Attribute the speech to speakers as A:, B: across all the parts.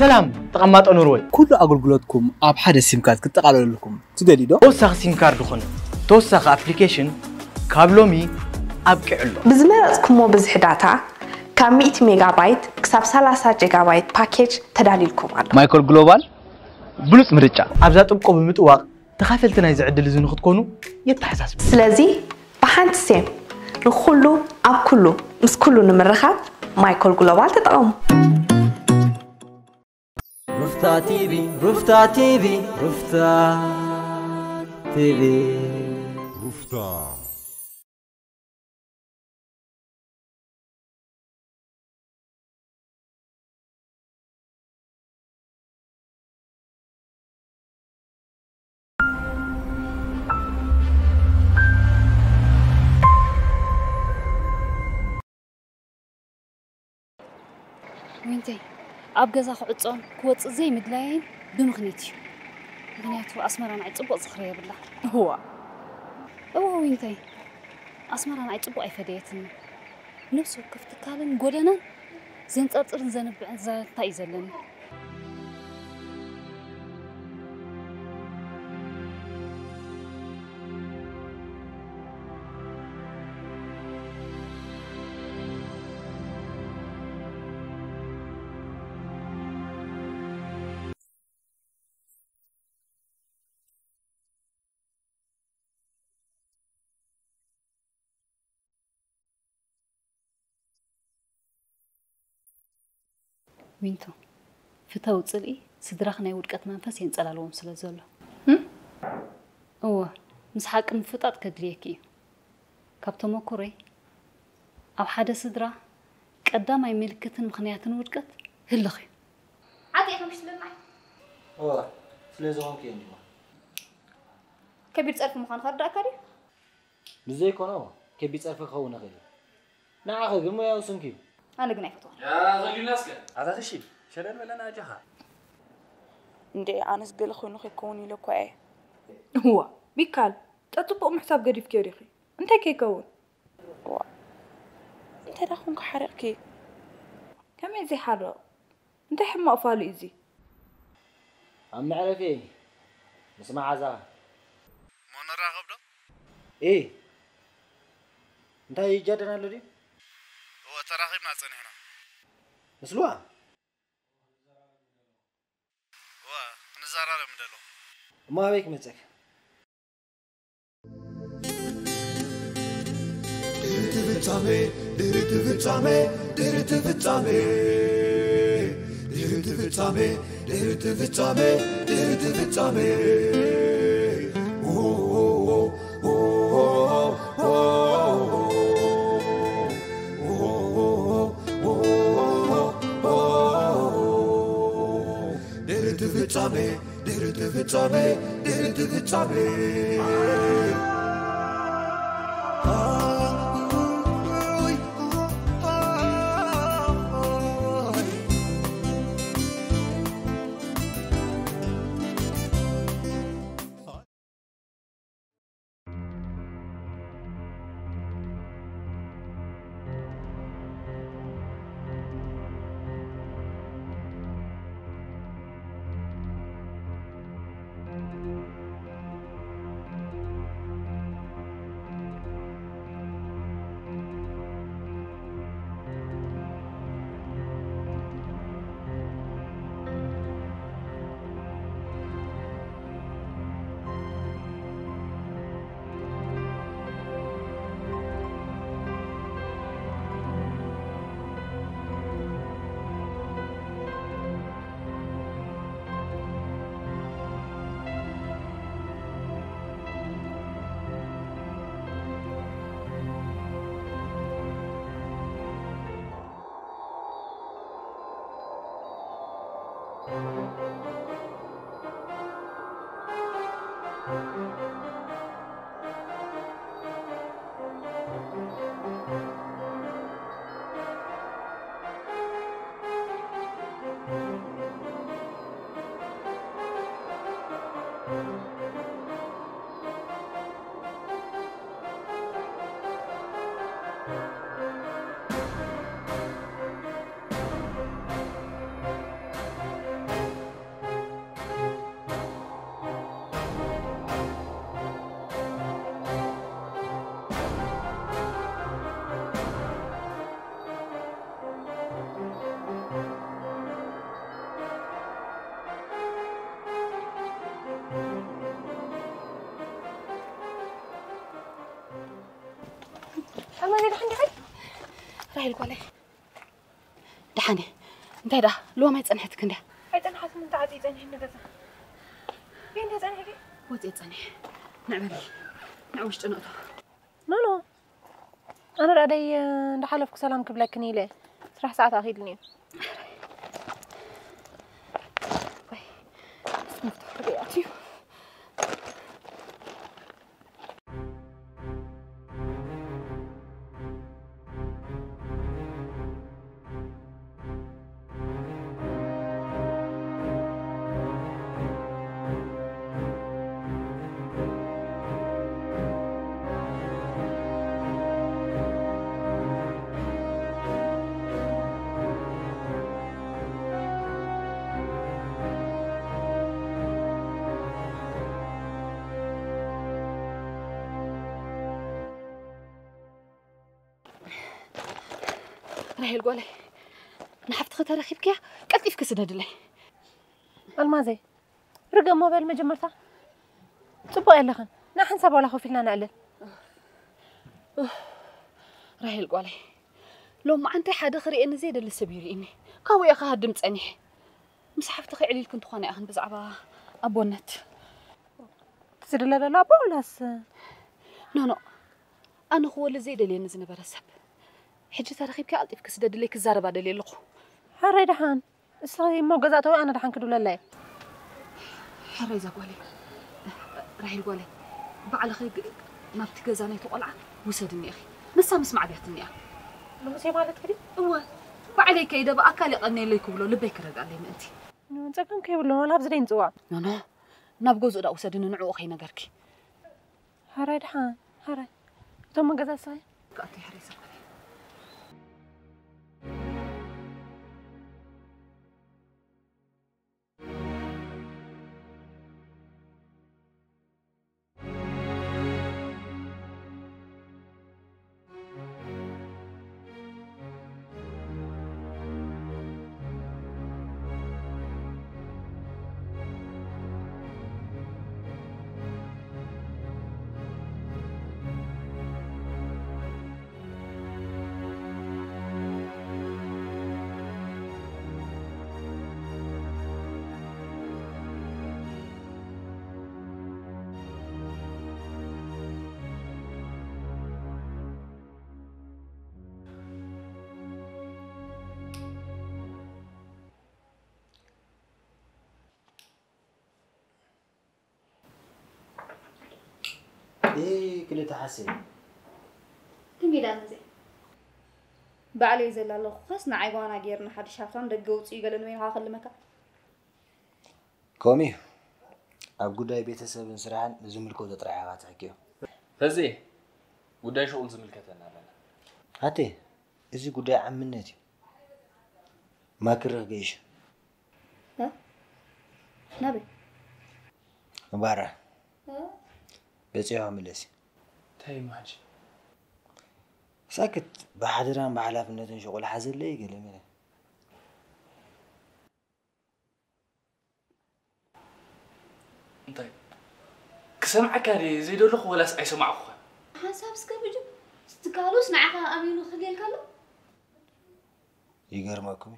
A: سلام تقمط أنوروي
B: كل أقولكم أب حدا سيم كارد كنت قالوا لكم تدري ده
A: توسخ سيم كارد خونه توسخ أبليكيشن كابلومي أبكي علو
C: بزمرتكم وبزح داتا كم 100 ميجا بايت كسب 30 جيجا بايت باكيج تداليلكم على
D: مايكرو جلوبال
A: بلوس مرجع أبزات أبقوا بمتواق تخافلتنا إذا عدل زين خدكونو يتحساس
C: سلازي بحانت سيم نخلو أب كله مس كله نمرخات مايكرو جلوبال تتقوم
E: رفتا تيفي رفتا تيفي رفتا تيفي
F: رفتا
G: وينتي أبغى أخذ عطون كوت زي مدلاين بمخنيتي مخنياتو أسمران عيطبق زخرية بالله هو وينتي أسمران عيطبق أي فديتنا نفسه كفت كالن قولنا زين تأطر زين بعزة تايزلن وينتو فتاو تصلي سدراخنا يودقت منفس ينصلالهم سلازلو مسحق مفطات كدريكي كابتو مكوري او حدا سدرا قداماي ملكتن مخنياتن ودقت هلخي
H: عادي اخي مش لمعي
E: سلازهم كيني
H: كبير تصرف مخان خرد اكاري
E: بزي كونو كبير تصرف خونا غير نعاخ غمو يا سنكي
H: أنا قناي فتوى.
I: يا غلي الناس كان.
A: هذا خشي شلون ولا ناجحة؟
J: ندي أنا سجل خونو خيكوني لك إيه.
K: هو بيكال تطبق محساب قريب كيريخي. أنت كي كون.
J: هو أنت راخونك حرق كي.
K: كم إزي حرق؟ أنت حما أفعل إزي.
E: عم نعرف إيه. نسمع عزا.
I: ما نراقب ده؟
E: إيه. أنت يجادنا لدي؟
I: تراقب ناصني هنا
E: مسلوها
I: نزارة مدلو
E: ما بيك متك
G: راهي القولي دحاني انت دا لو ما يتصنحتك انت
K: أيتنحت من تعدي تنحي نجزا فين تنحي
G: وتي تصنح نعمل نعوش تنقطه
K: نو أنا رأدي دحلفك سلام قبلك نيلة راح ساعات أخيدني بس مفتوح ربيعتي
G: راهي القولي نحفت خطر رخيبك يا قلتي فيك سدد لي
K: المازي رقم موبايل مجمرتا صبوا يلا خن نحن سبوا ولا خوفنا نقلل
G: راهي القولي لو ما انت حدا خري ان زيد السبيري اني كاوي اخا هدم صنيح مسحفت خي عليل كنت خواني اخن بزعبا ابونت
K: تسد لا لا بولاس
G: نو انا خو اللي زيد اللي نزنه برسب حجي ترخيبك قلتي فيك سدد لي كزاربا دلي لخو
K: حري دحان اسري مو غزاتو انا دحان كدو لاي
G: حري زقولي راهي القولي بعد خي ما بتجزاني تقلع وسدني اخي نسا مسمع بيتني
K: لو سي مالك كدي
G: هو بعد كيدا باكل يقني لي كبلو لبي كرغ علي منتي
K: نو تكن كيبلو لا بزدين صوا
G: نو ناب جوزو دا وسدني نعو اخي نغركي
K: حري دحان حري توم غزا ساي
G: قاتي حري زقولي
E: ايه كله تحسن
H: كم يدان زي بعلي زي الله خاص نعيبانا غيرنا حد شافان دغوص يقلن وين هاخل مكا
E: كومي اب غداي بيتسبن سراحن زملكو تطرعا تحكيو
D: فزي غداي شغل زملكتنا لنا
E: هاتي ازي غداي عمنتي ما كرغيش
H: ها نبي
E: مبارك بيصيحوا ملسي
D: تاي ماجي
E: ساكت بحضران بحلافنتن شغل حزل لي قال لي
D: طيب كسمعك هذه زي دولخ ولا اي سمعك
H: حساب سكبجو استقالوس نعها امينو خليل كلو
E: يغرمكم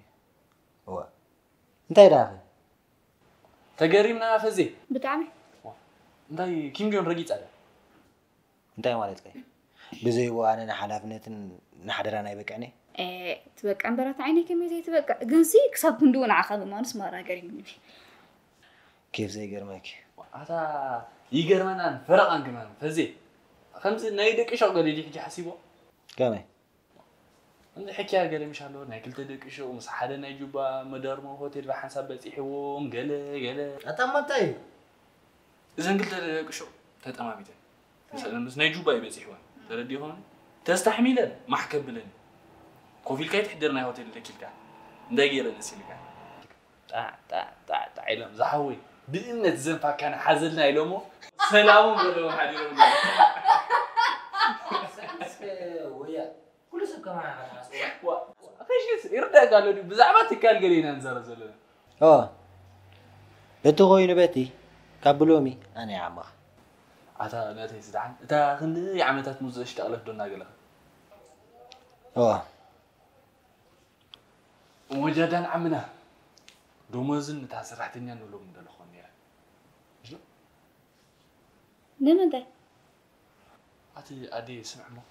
E: هو انتي داخل
D: تقريبنا فزي
H: بتعمل
D: انتي كيم جون رقيت على
E: انتي مالتك بزي وانا حلافنتن نحضران يبقعني
H: ايه تبقى امبرات عيني كم زي تبقى جنسي كسب كندون عقل ما نسمع راجري مني
E: كيف زي غرمك
D: هذا يغرمنا فرقان كمان فزي خمس نايدك شغل يدي حكي حسيبه
E: كمان
D: انت حكي قال مش هلو ناكل تدك شو مس حدا نايجوبا مدار مو هوتيل بحساب بصيحوم قال
E: اتمتاي
D: اذا قلت لك شو تتماميته مثلا مس نايجوبا يبصيحوم تردي هون تستحملن ما حكبلن كوفيل كاي تحضرنا هوتيل دكيلكا ندغير نسيلكا تا علم زحوي بإنت زنفا كان حزلنا يلومو سلام بلو حديرو
E: ويا كل سب كمان
D: اخي يردا قالوا لي بزعبات قال قلينا نزرزلنا
E: بتغوي نبتي كابلومي انا يا عمخ
D: عتا ناتي زدعن تا خن يا عمتات مزش تقلف دونا قال وجدان عمنا دموزن نتا سرحتنيا نقولوا من دلخون يا
H: لمن ده
D: أدي سمع ما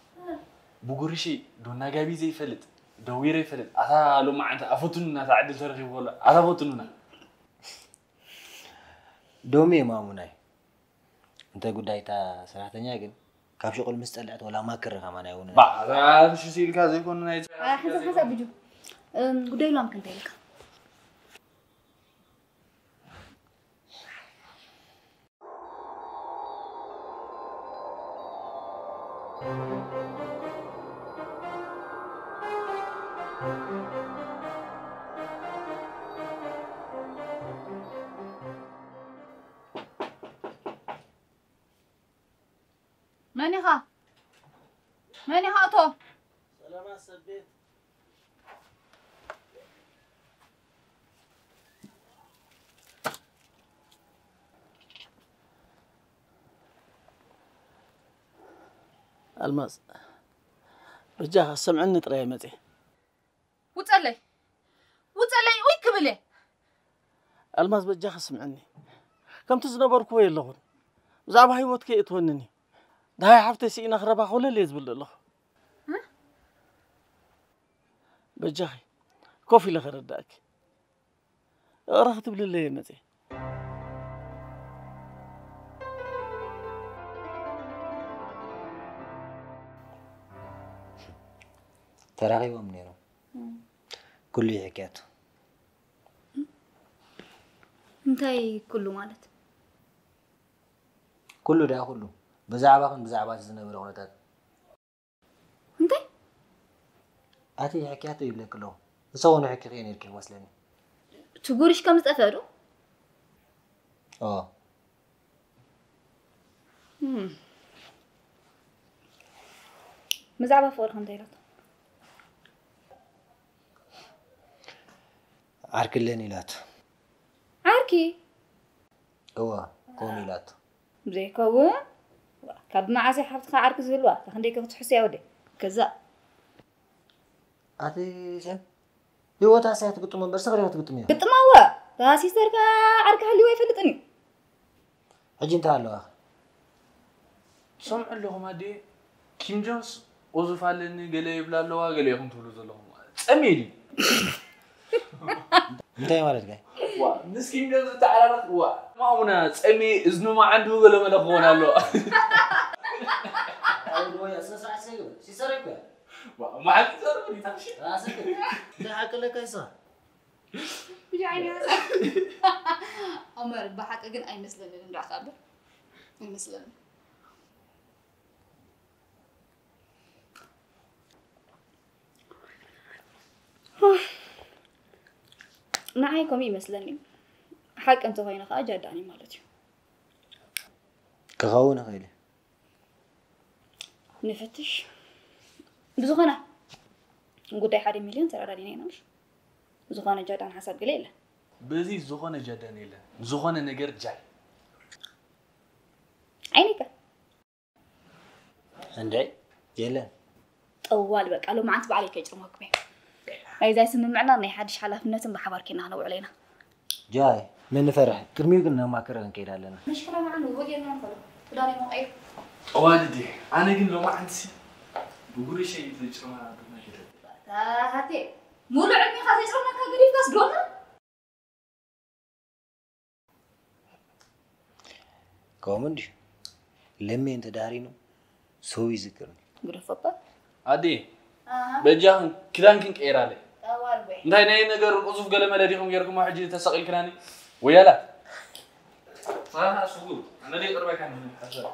D: بقولشي دونا جابي زي فلت دويري فلت أتا لو ما أنت أفوتنا تعدل ترغي ولا أتا فوتنا
E: دومي ما مناي أنت قد دايتا سرحتنيا جن كاب شغل مستلعت ولا ما كره كمان يقولون
D: بعد شو يصير كذا يكون نايت
H: حسب بيجو قدي لهم كنت لك ماني خاطو
E: سلامات سبيت
L: الماس رجاها سمعني طريقة متي
H: وتصلي وي كبله
L: الماس بجاها سمعني كم تزنبر كوي اللهون زعبا هيوت كي اتونني ده حفتي سينا خربا خوله ليز بالله بجاهي كوفي لخرداك رختب لله متي
E: تراغي ومنيرو كل حكايته
H: انتي كله مالت
E: كله ده كله بزعبات الزنبر غلطات
H: انتي
E: أتي حكايته يبلك له سوون حكايتين يركي وصلني
H: تقولش كم تفادوا مزعبة فوق خنديرات
E: عارك اللي نيلات
H: عاركي
E: هو كونيلات
H: زي كون كاب معاسي حفتك عارك زلوا تخنديك تحسي يا ودي كذا
E: أتي شن هو تاسع تقطع من برسا غير تقطع مياه
H: قطع ما هو تاسي سرك عارك هالي ويفلتني
E: حجين تعالوا أخ
D: سمع لهم هدي كيم جونز وظف على قلي يبلا لوا قلي يخون تولو لهم أميلي
E: أنت يا ولد جاي
D: نس كيم جونز تعرف ما هونا أمي إذنه ما عنده ولا ملخونا له
E: أول ويا ساسع سيجو سيسرك
D: ما حد يسرقني تمشي
E: راسك ده حق لك إيسا
H: يعني عمر بحق أجن أي مثل اللي نرى خبر مثلا نعيكم يمثلني حق أنت هاي نخا جداني مالتي
E: كغاونا غيلي
H: نفتش بزغنا نقول حد مليون ترى راديني ناش زغنا جدان حسب قليله
D: بزي زغنا جدان إلا زغنا نجر جاي
H: عينك
E: عندي يلا
H: طوال بقى قالوا ما أنت بعليك يجرم حكمي إذا اسم معنا إني حدش حلفناتهم بحوار كنا هنو علينا
E: جاي من فرح كرمي قلنا ما كرهن كيدا لنا
H: مشكلة معنا وجينا نقول فلاني مو أي
D: والدي أنا قلنا ما عندي بقول شيء يجرم أنا بدنا كده
H: هاتي مو لعبني خاص يجرمنا كقريب كاس دونا
E: كومندي لمي انت دارينو سوي ذكرني
H: قول فضل
D: عادي بجاهن كلام كنك إيرالي
H: أول بي
D: انتي ناي نجر قصف قال ملاديهم يركم واحد جديد تسقي كراني ويا لا صراحة أسوق أنا ليه قربك عن حسن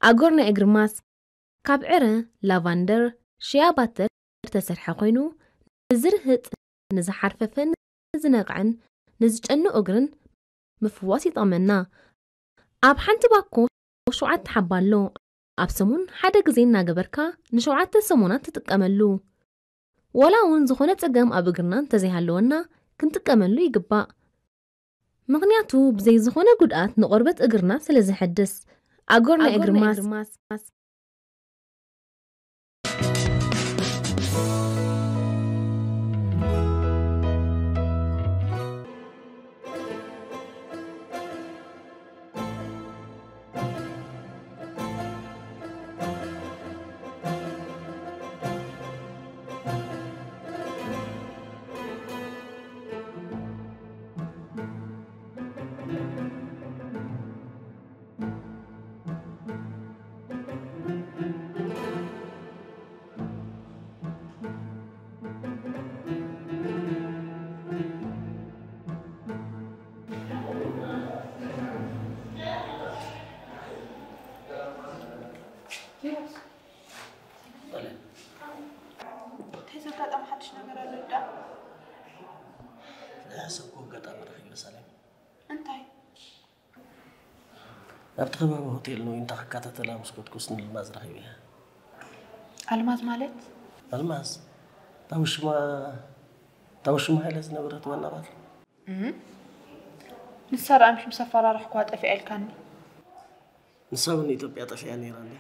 M: أقولنا إجرماس كاب عرة لافندر شياباتر تسرح خوينو نزرهت نزحرففن نزنقعن نزجنو أجرن مفواسي طمنا أب حنت باكو شوعات حبالو أب سمون حدا جزين ناقبركا نشوعات سمونات تتكملو ولا ون زخونة أقام أبقرنا تزيهالونا كنت تكملو يقبا مغنياتو بزي زخونة قدقات نقربت أقرنا سلزي حدس أقرنا إقرماس
L: حسبكو قطع مرخي مسالم
J: انتي
L: نبت خباب هوتيل نو انت حكاتا تلامس كنت كسن الماز رخي بيها
J: الماز مالت
L: الماز تاوش ما هلز نبرت وانا بات
J: نسار امش مسفر راح كوات افعل كاني
L: نساون إثيوبيا طفيا نيراني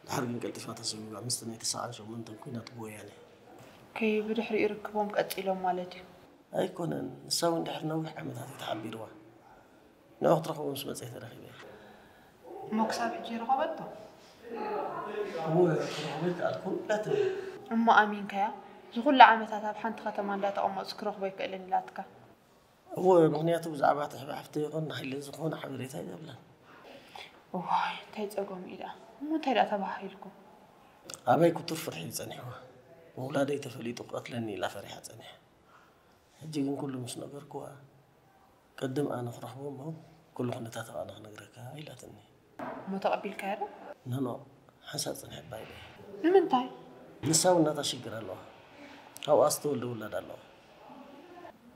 L: حرق قلت فاتا سوي مستني 9 شهور من كنا تبوي يعني
J: كي بدحري يركبهم قتيلهم مالتي
L: أيكون نساون دحرنا وح عملها تتعبيروا نوع ترخوا مش مزيت رخيبة
J: مكسب حجي رغبته
L: هو رغبت الكل لا ترى
J: أما أمين كيا زغل عمتها تابحنت ختمان لا تقوم أذكر رغبك إلى نلاتك
L: هو مغنياته بزعبات حب حفتي يقولنا حيل زخون حبريتها يبلن
J: واي تيجاكم إذا مو تيلا تباحيلكم
L: أبي كنت فرحي زنيحة وولادي تفليت قتلني لا فرحة زنيحة هجيكم كل مش نقركوا قدم أنا فرح بهم كل خنتات أنا نقرك هاي لا تني
J: متقبل كهذا؟
L: نو حساس نحب بايدي
J: من تاي؟
L: نساو نتا شكر الله أو أستول ولاد الله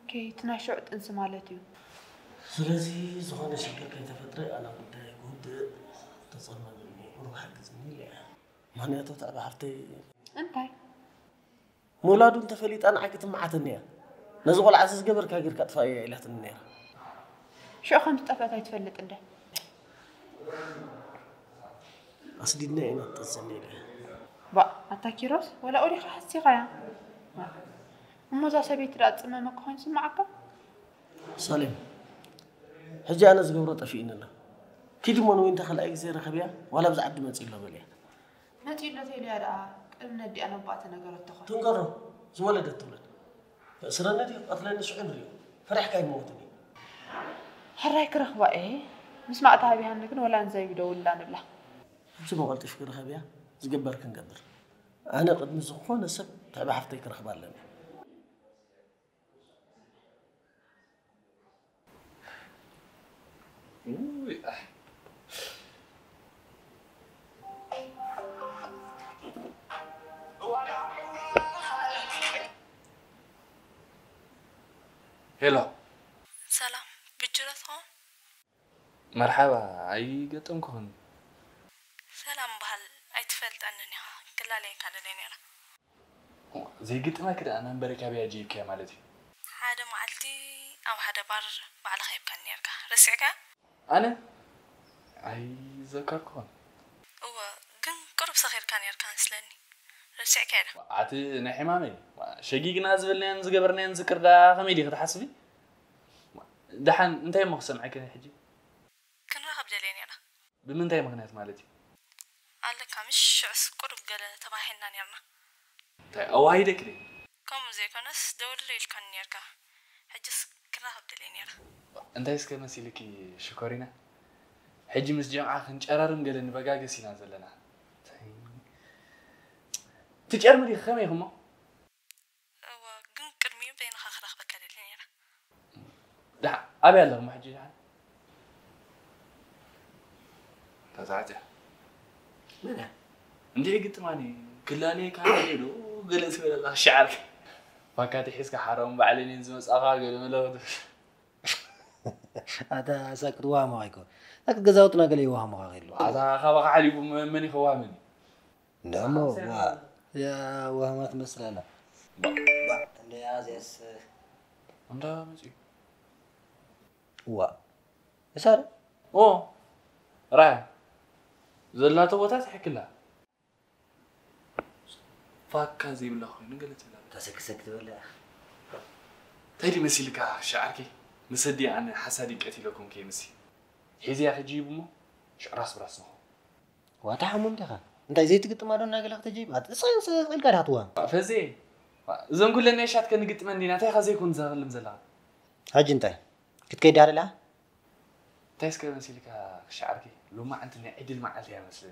J: كي تناشعت إنس مالتي
L: سلازي زخانة شكر كي تفتري أنا كنت قد تصمم مني وروح حقزني لي مهنياتو تعب حفتي
J: انتي
L: مولادو انت فليت أنا عكت معات النية نزغل عزيز قبر كاقر كتفايا إلهت النية
J: شو أخوان تتفلت هاي تفلت عنده
L: أصدقنا إنا تتصني لي
J: بقى أتا كيروس ولا أولي راح السيغايا أما ذا سبيت رأت أمامك خوين سمعك
L: سالم حجي أنا زقبرة طفيننا كيدو منو انت خلقك زي رخبيا ولا بزعد ما تسيل له بليا
J: ما تقول له تيلي هذا قلنا دي أنا بقى تنقرت تخو
L: تنقروا زولد التولد سرنا دي قتلنا شو عمري فرح كاي موتني
J: حرايك رخوة إيه مش معتها بها نكن ولا نزاي بدو ولا نبلا
L: شو ما قلت في رخبيا زقبر كنقدر أنا قد مزخون السب تعب حفتيك رخبان لنا
D: هلا
C: سلام بجرت هون
D: مرحبا أي قطمكم
C: سلام بهال أي تفلت أنني ها كلا لين كان لين
D: زي قلت ما كده أنا مبارك أبي أجيبك يا مالتي
C: هذا معلتي أو هذا بار بعد خيب كان يركع رسعك
D: أنا أي ذكركم
C: هو كن قرب صغير كان يركع سلني رسعك هذا
D: عتي نحمامي شقيق نازل لين نزقبرنا نذكر ده خميدي خد حسبي دحن انتي مقسم معك حجي
C: كن رغب دلين يلا
D: بمنتي مغنيات مالتي
C: قال لك مش قرب قال تباحنا نيرنا
D: طيب او هيدا كده
C: كم زي كنس دور ليل كان يركع حجس كن رغب دلين يلا
D: انتي اسكي مسيلكي شكرينا حجي مس جمعة خنجررن قال ان بقاقسي نازل لنا تجرمري خمي هما لا أبي الله ما حجي يعني تزعجه
L: منها
D: عندي قلت ماني كلاني كان يلو قلت ولا الله شعر فكاتي حسك حرام بعلين ينزمس أخاقل ملود
E: هذا ساكت وهم هايكو لكن جزاوتنا قال لي وهم غير
D: هذا خبق علي مني خوامني
E: نعم يا وهمات مسألة لا اللي عايز
D: عندها مزي
E: وا يسار
D: أوه راح زلاتو بوتات حكي لها فاكا زي بالله خوي نقلت لها
E: تسكسكت ولا
D: تيدي مسي لك شعركي مسدي عن حسادي قتيلكم كي مسي حيزي يا اخي جيبو مو شعراس براس نو
E: واتحمم دخا انت زي تقطم على ناقلك تجيب اتصين سقل قال هاتوا
D: فزي زين كل النشات كان قطم عندنا تاي خزي يكون زغلم زلا
E: حاج انت كتكيد على لا
D: تايس كده مسي لك شعركي لو ما انت عدل مع عليها مثلا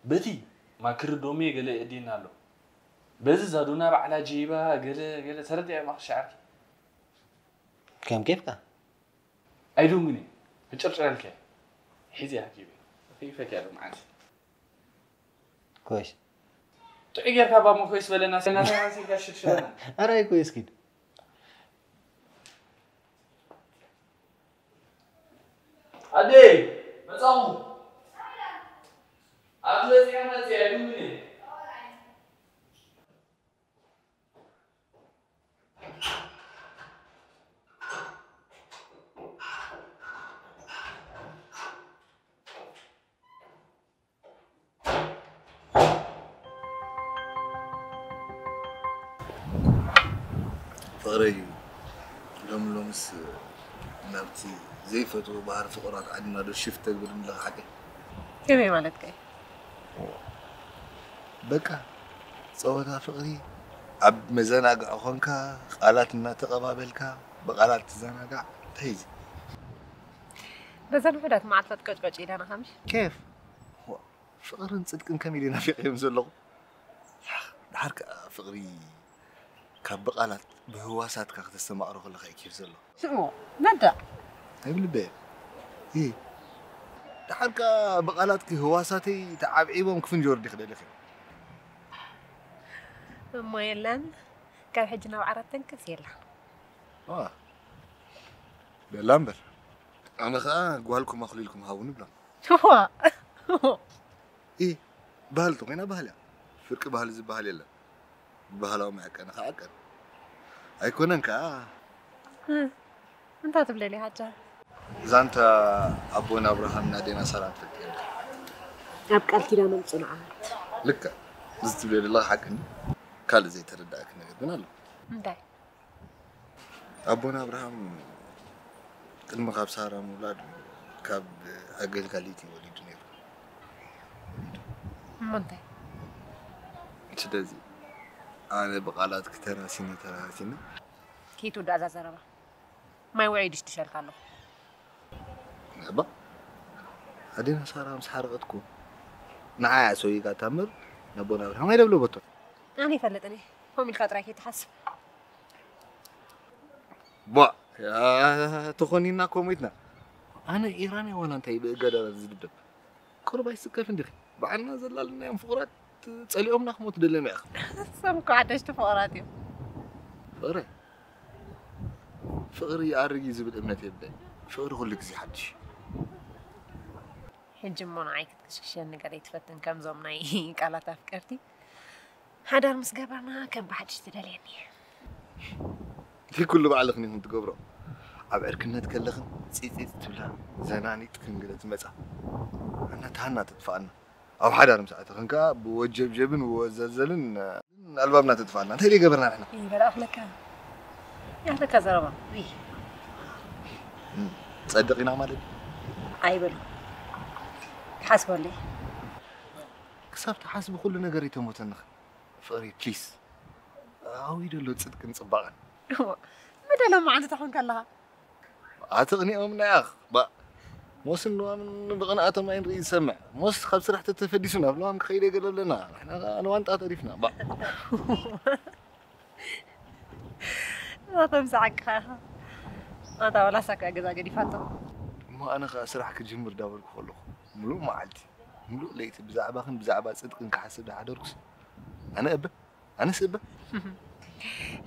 D: بتي ما كر دومي قال ادينا له بس زادونا على جيبها قال تردي ما شعركي
E: كم كيفك
D: ايدونغني بتشرشر لك حيزي حبيبي كيفك يا معاك
E: كويس
D: تغير كابا مو كويس ولا ناس انا راسي كششنا
E: اراي كويس كده
D: أدي مسامو أبلز يا ما تعلمني
N: فقري لمس نبتي زي فتو بحر فقرات عندنا دو شفت تقول لك حاجة
K: كيف مالتك
N: بكا صوتها فقري عب مزناقع خونكا قالاتنا تقبابلكا بقالات تزناقع تهيزي
K: بزن فدات ما عطلت قጭ إلى أنا خمش
N: كيف فقر صدق كم يلينا في قيم زلق حركة فقري كاب بقالات بهواسات كاخ تستمع روح لك كيف زلق
K: شو ندى
N: هاي بالبيت إيه حركة بقالات كهواساتي تعب عيبهم كفن جوردي خلي لك
K: ما يلان كان حجنا وعرتن كثير
N: بلامبر أنا خا قوالكم أخلي لكم هاون بلا
K: هو
N: إيه بهالتو أنا بهلا فرق بهال زي بهال يلا بهلا معك أنا خاكر هيكون أنك
K: أنت تبلي لي حاجة
N: زانت أبونا إبراهيم نادينا صلاة فكين
K: أبقى كده من صنعات
N: لك زتبلي الله حقني قال زي ترداك نقدنا له
K: انتي
N: أبونا إبراهيم المغاب سارة مولاد كاب أقل قاليتي وليد نير
K: منتي
N: شدازي أنا بقالات كتراسيني
K: كيتو دا زربا ما يوعدش تشارك له
N: نبا هدينا سارة مسحرقتكم نعايا سوي تامر نبونا إبراهيم ما يدبلو بطل
K: أنا فلتني هم الكاتراك يتحسب
N: با يا تخونينا كوميتنا أنا إيراني ولا أنت يبقى قدر زدب كربا يسكر فندخ بعنا زلالنا يوم فقرات تسأليهم نخمو تدلنا يا أخي
K: سمكو عدشت فقراتي
N: فقري أرجي زبد ابنتي يبدأ فقري خليك زي حدش
K: حج مونا عيك تكششين نقري تفتن كم زمناي قالت أفكارتي هذا المسقبرنا كم بحدش تدليني
N: في كل بعلقني من تقبره عبر كنا تكلخن تسيت تبلا زناني تكنقلت مسا أنا تهنا تدفعنا أو حدا رمساعته خنكا بوجب جبن وزلزلن البابنا تدفعنا أنت ليه قبرنا إحنا
K: إيه بلا أخلك يا أخلك زربا إيه
N: تصدقينا مالك
K: أي بلو حاسبوا لي
N: كسبت حاسب كل نجاري تموتنا فقري بليس أو يدلو تصدق نصبغن
K: مدى لما عاد تحون كلها
N: أعتقني أمنا يا أخ بقى موسم من بقنا ما ينري سمع موس خبز رح تتفديسنا بلوهم خير يقول لنا إحنا أنا وأنت أعرفنا بقى
K: ما تمسعك أنت ولا سك أجزاء قدي فاتو
N: ما أنا خاسر حكي جمر داول كله ملو ما عادي ملو ليت بزعبة بزعبة صدق إنك حسب ده حدركس أنا أبى أنا سبة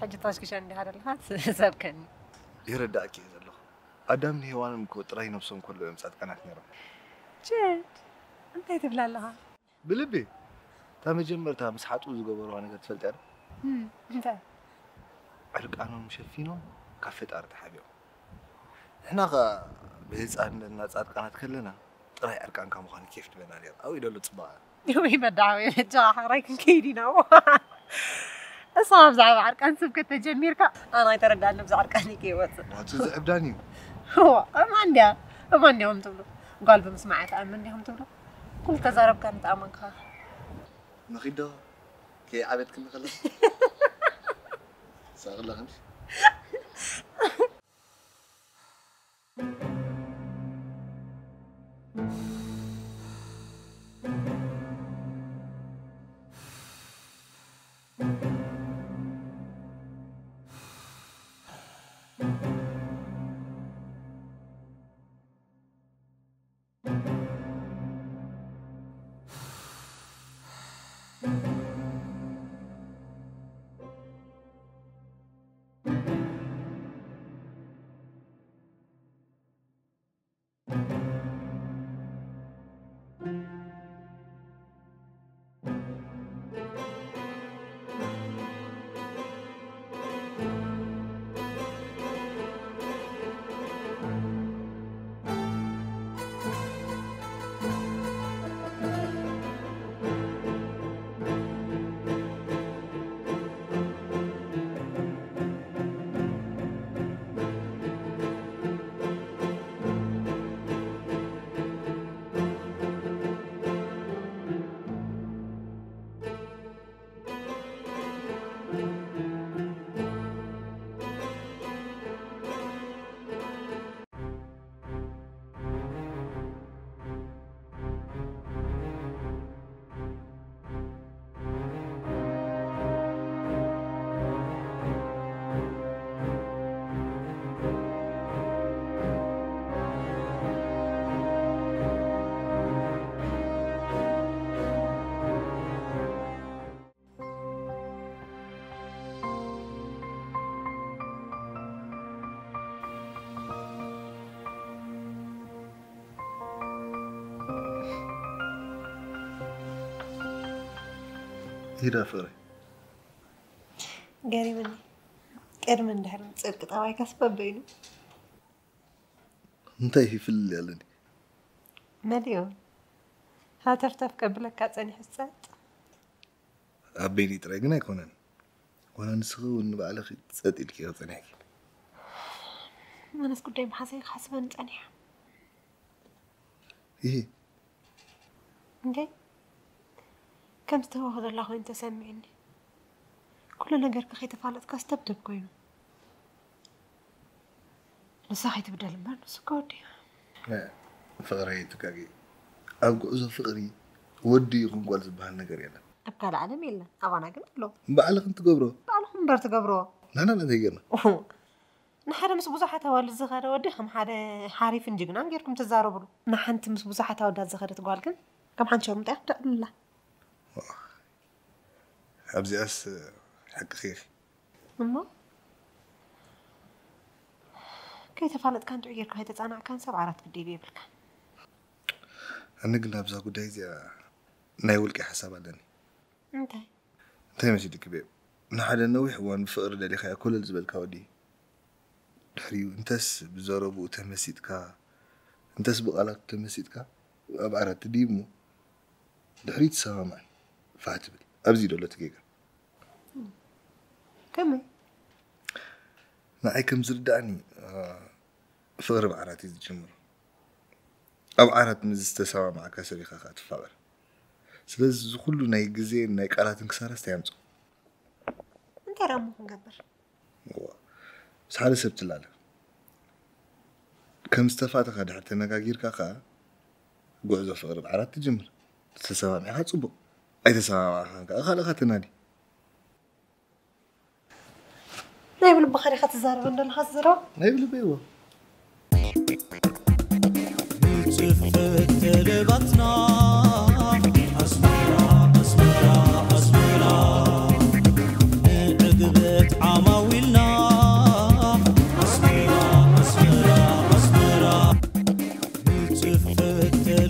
K: حاجة طاشك شان هذا الفات سابكني
N: يرداك يا زلمة أدم هيوان مكوت راي نفسهم كله يوم ساعات كانت نيرة
K: جد أنت يتبلع لها
N: بلبي تام جمر تام مسحات وزقبروا أنا قد فلت
K: أنت
N: علق أنا مشفينهم كافيت أرد حبيبه إحنا بهز عندنا ساعات كانت كلنا راي أركان كم خان كيف تبنا ليه أو يدلو تصبح
K: يومي ما دعوة جاح رايك كيدينا أصلا بزعل عركان سبكة تجميرك أنا يتردد أن بزعل عركاني كي وصل
N: وتزعب داني
K: هو ما عندي هم تقولوا قال بمسمعك أمني هم تقولوا كل تجارب كانت أمانك
N: نخيده كي عبد كم خلاص سأغلى خمس هيدا فري
K: قاري مني قرم اندهر نصير قطاوي كسبب بينو
N: انتي في اللي يلني
K: مليون هاتفتف قبلك كاصني حسات
N: أبيني ترى قنا يكونن وانا نسخو نبع على خي تصدق كي غصنيك
K: انا اسكت دايما حاسبه نصنيح
N: ايه
K: انتي كم استوى الله وانت سامعني كل ነገር ከኸይተፋለጥ ካስተብደብ ኮይኑ ንሳኺ ትብደል እምበር ንሱ ከወዲ
N: ፍቅሪ ትካጊ ኣብ ጉዕዞ ፍቅሪ ወዲ ይኹን ጓል ዝበሃል ነገር የለን
K: ኣብ ካልእ ዓለም የለን ኣባና ግን ኣሎ
N: ባዕልኽን ትገብሮ
K: ባዕልኹም እምበር ትገብሮ
N: ናና ነተይ ገርና
K: ንሓደ ምስ ብዙሓት ኣዋልድ ዝኸደ ወዲ ከም ሓደ ሓሪፍን ጅግናን ጌርኩም ትዛረብሉ ንሓንቲ ምስ ብዙሓት ኣወዳት ዝኸደት ጓል ግን ከም ሓንቲ ሸርሙጣ ትደቕልላ
N: ኣብዚኣስ حق خير
K: أما كي تفعلت كانت عيرك هاي تتصانع كان 7 بدي بيبلك
N: أنا قلنا بزا قداي زي نايولك حساب علاني انتي ماشي ديك بيب نحادا نويح وان فقر دالي خيا كل الزبال كاودي دحريو انتس بزاربو تمسيتك انتس بقالك تمسيتك أبعرات تديمو دحري تساوى معي فاتبل أبزي دولة تقيقة
K: كمل
N: نعي كم زرداني فقر بعراتي تجمر أو عرات مزستساوى معك سريخة خات فقر سلز كله ناي جزين ناي قالات انكسار استيامتو
K: انت رامو نقبر
N: بس حالي سبت اللالا كم استفاتك هاد حتى نقاقير كاقا قوعزو فقر بعرات تجمر تساوى معها تصبو أي تساوى معها خالقها تنادي
K: نايب البخاري خات الزهر بندل خزرو
N: نايب البيوة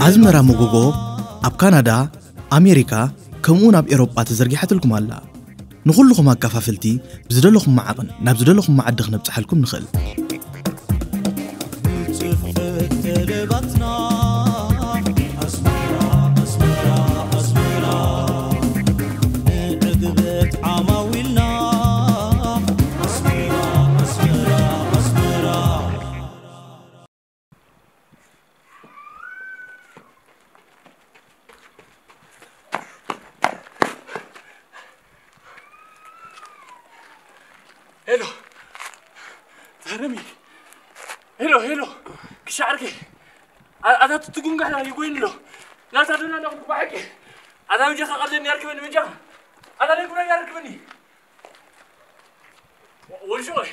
A: أزمرا مغوغو أب كندا أمريكا كمون أب إيروبا تزرجحت لكم الله نخلكم هكافلتي بزدلكم معقن نبزدلكم معدخ نبصحلكم نخل
D: هلو تهرمي هلو كشعرك أنا تتقون قاعد يقول له لا تدرون أنا أقول بحكي أنا وجهك قلني يركبني من جهة أنا ليه كنا يركبني وشوي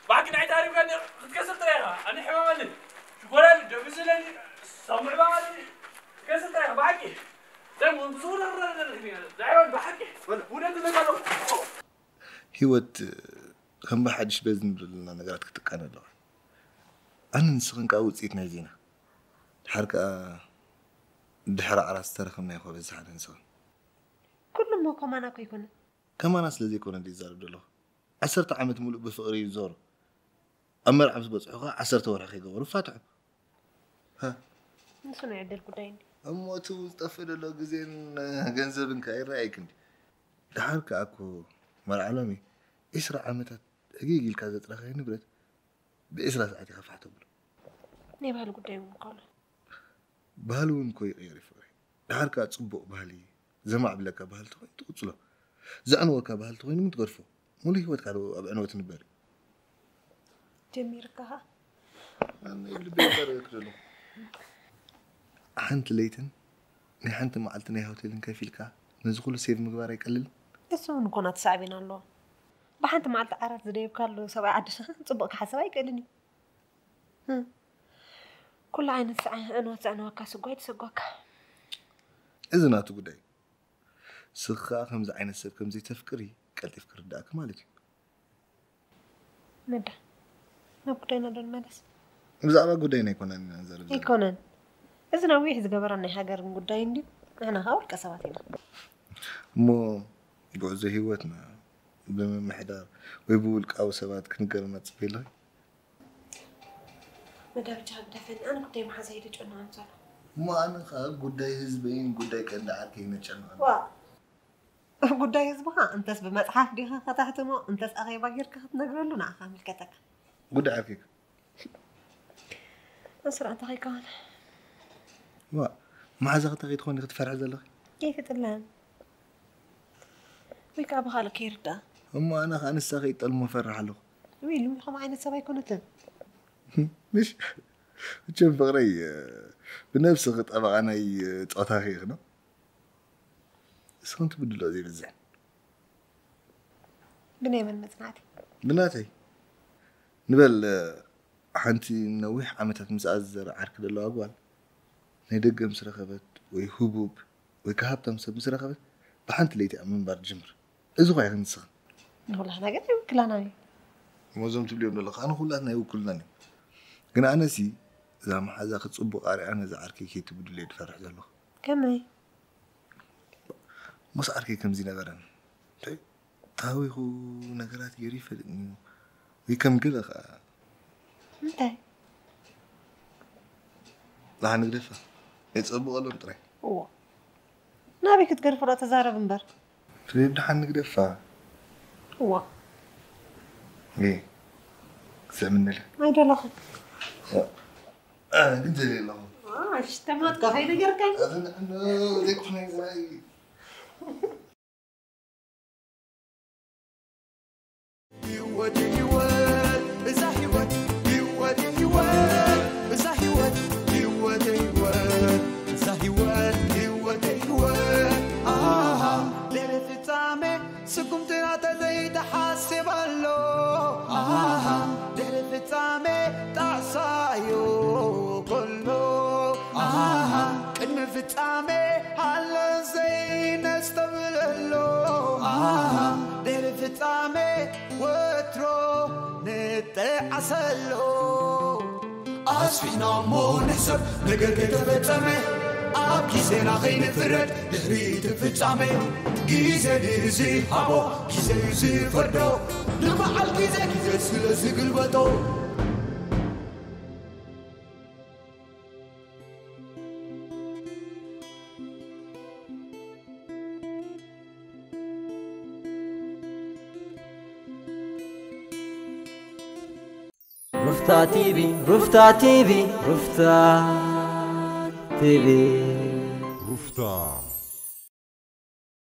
D: بحكي نعيد هاري كان تكسر طريقة أنا حمامني شو قولي جبس لي سمع بعملي تكسر طريقة بحكي ده منصور دعوة بحكي ولا تدرون
N: هيوت كم بحدش بزن لنا نقرأت كتكان الله أنا نسخن كأوت سيت نازينا حركة دحرة على استرخمنا يا خوي زحنا نسخن
K: كل ما كمان أكو يكون
N: كمان ناس الذي يكون عندي زار بدله 10 عامة ملء بفقري يزور أمر عبس بصحوها 10 ورا خي قبر فاتح ها
K: نسون يعدل كدين
N: أما تو تفضل له جزين جنزبن كاير رأيك أنت دحركة أكو مر عالمي إسرع عامة حقيقي الكازة ترى نبرد بإسرع ساعتي خفحته بله
K: نبى هالقدام مقالة
N: بهالون كوي غير فري دحركة تصبق بهالي زمع بلك بهالته وين تقصله زعنوك بهالته وين متغرفه مولي هو تكالو أبعنوة نباري
K: جميل كها
N: أنا اللي بيقدر يكرله حنت ليتن ني حنت معلتني هوتيلن كيف الكا نزغل سيف مقبار يقلل
K: اسمه نكون تصعبين الله بحنت معلت عرف زديب كارلو سبع عدش صبق حسابي يقلني كل عين ساعة أنا وكاسو قايد سقوك
N: إذا ناتو قداي سخا خمس عين السر كم زي تفكري قال تفكر داك مالك
K: نبدا نبدأ ندر مدرس
N: بزعبا قداينا يكون عندنا نزل
K: يكونن إذا نويح زجبرني حجر من قداين دي أنا هاول كسباتينا
N: مو ጉዕዞ ህይወትና ብምምሕዳር ወይ ብውልቃዊ ሰባት ክንገርመፅ ቢለይ
K: مدام جاب دفن أنا كنت مع زيد جونا أنزل
N: ما أنا خال قداي هزبين قداي كان عاركي نتشنو
K: وا قداي هزبها أنتس بمصحف ديها فتحت مو أنتس أخي باقير كهت نقول لنا خامل كتك
N: قداي عاركيك
K: أسرع أنت خي كان
N: وا مع زغت غير تخوني تفرع زلخ
K: كيف تلان ويك أبغى لك يردا
N: أما أنا ساقي طل مفرح له
K: ويلو يخم عين السباي كنتن
N: مش شوف بغري بنفس غط أبغى أنا تعطاخي غنا سكنت بدل هذه بالزين
K: بني من متناتي
N: بناتي نبل حنتي نويح عمتها مسأزر عارك دلو أقوال نيدق مسرخبت ويهبوب ويكهبت مسرخبت بحنت ليتي أمن بار جمر إذا غير نسخ
K: والله أنا قلت يوكل أنا
N: موزم تبليون لك أنا خلنا يوكلني كنا أنا سي إذا ما حدا خد صبوا قاري أنا إذا عاركي كي تبدو لي تفرح زلوا
K: كمي
N: مس عاركي كم زينة غران طيب تاوي هو نقرات يريفة إنه ويكم كذا
K: أنت
N: لا هنقرفها يتصبوا قالوا نطري
K: هو نبيك تقرف ولا تزارب مبر
N: تريد هنقرفها
K: هو
N: إيه سأمنا له
K: ما يدري لخ
N: قلت لي الله
K: اشتمت كفاية جركن
N: أنا ذيك خناي زي
O: أسفينا مو نسب نقر كتفتامي أب كيسينا خين فرد دهري تفتامي كيسي ديزي هابو كيسي يزي فردو نمعال كيسي سلسي قلبتو
E: رفتا تيبي رفتا تيبي رفتا تيبي
F: رفتا